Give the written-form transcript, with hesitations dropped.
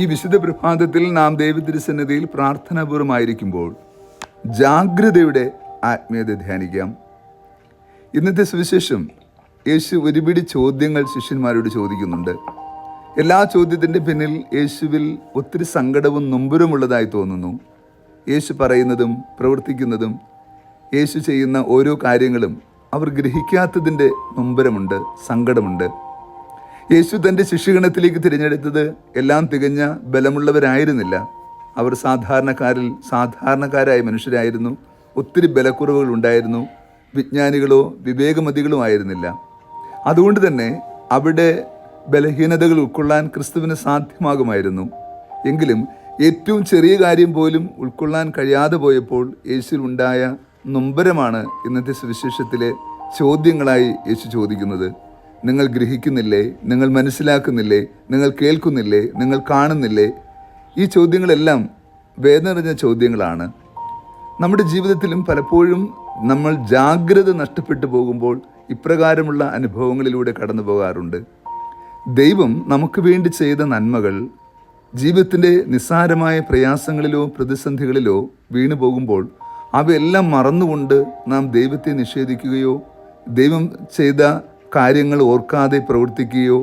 ഈ വിശുദ്ധ പ്രഭാതത്തിൽ നാം ദൈവതിരുസന്നിധിയിൽ പ്രാർത്ഥനാപൂർവമായിരിക്കുമ്പോൾ ജാഗ്രതയുടെ ആത്മീയത ധ്യാനിക്കാം. ഇന്നത്തെ സുവിശേഷം യേശു ഒരുപിടി ചോദ്യങ്ങൾ ശിഷ്യന്മാരോട് ചോദിക്കുന്നുണ്ട്. എല്ലാ ചോദ്യത്തിൻ്റെ പിന്നിൽ യേശുവിൽ ഒത്തിരി സങ്കടവും നൊമ്പരമുള്ളതായി തോന്നുന്നു. യേശു പറയുന്നതും പ്രവർത്തിക്കുന്നതും യേശു ചെയ്യുന്ന ഓരോ കാര്യങ്ങളും അവർ ഗ്രഹിക്കാത്തതിൻ്റെ നൊമ്പരമുണ്ട്, സങ്കടമുണ്ട്. യേശു തൻ്റെ ശിഷ്യഗണത്തിലേക്ക് തിരഞ്ഞെടുത്തത് എല്ലാം തികഞ്ഞ ബലമുള്ളവരായിരുന്നില്ല. അവർ സാധാരണക്കാരായ മനുഷ്യരായിരുന്നു. ഒത്തിരി ബലക്കുറവുകൾ ഉണ്ടായിരുന്നു. വിജ്ഞാനികളോ വിവേകമതികളോ ആയിരുന്നില്ല. അതുകൊണ്ട് തന്നെ അവിടെ ബലഹീനതകൾ ഉൾക്കൊള്ളാൻ ക്രിസ്തുവിന് സാധ്യമാകുമായിരുന്നു. എങ്കിലും ഏറ്റവും ചെറിയ കാര്യം പോലും ഉൾക്കൊള്ളാൻ കഴിയാതെ പോയപ്പോൾ യേശുവിലുണ്ടായ നൊമ്പരമാണ് ഇന്നത്തെ സുവിശേഷത്തിലെ ചോദ്യങ്ങളായി യേശു ചോദിക്കുന്നത്. നിങ്ങൾ ഗ്രഹിക്കുന്നില്ലേ? നിങ്ങൾ മനസ്സിലാക്കുന്നില്ലേ? നിങ്ങൾ കേൾക്കുന്നില്ലേ? നിങ്ങൾ കാണുന്നില്ലേ? ഈ ചോദ്യങ്ങളെല്ലാം വേദന നിറഞ്ഞ ചോദ്യങ്ങളാണ്. നമ്മുടെ ജീവിതത്തിലും പലപ്പോഴും നമ്മൾ ജാഗ്രത നഷ്ടപ്പെട്ടു പോകുമ്പോൾ ഇപ്രകാരമുള്ള അനുഭവങ്ങളിലൂടെ കടന്നു പോകാറുണ്ട്. ദൈവം നമുക്ക് വേണ്ടി ചെയ്ത നന്മകൾ ജീവിതത്തിൻ്റെ നിസ്സാരമായ പ്രയാസങ്ങളിലോ പ്രതിസന്ധികളിലോ വീണു പോകുമ്പോൾ അവയെല്ലാം മറന്നുകൊണ്ട് നാം ദൈവത്തെ നിഷേധിക്കുകയോ ദൈവം ചെയ്ത കാര്യങ്ങൾ ഓർക്കാതെ പ്രവർത്തിക്കുകയോ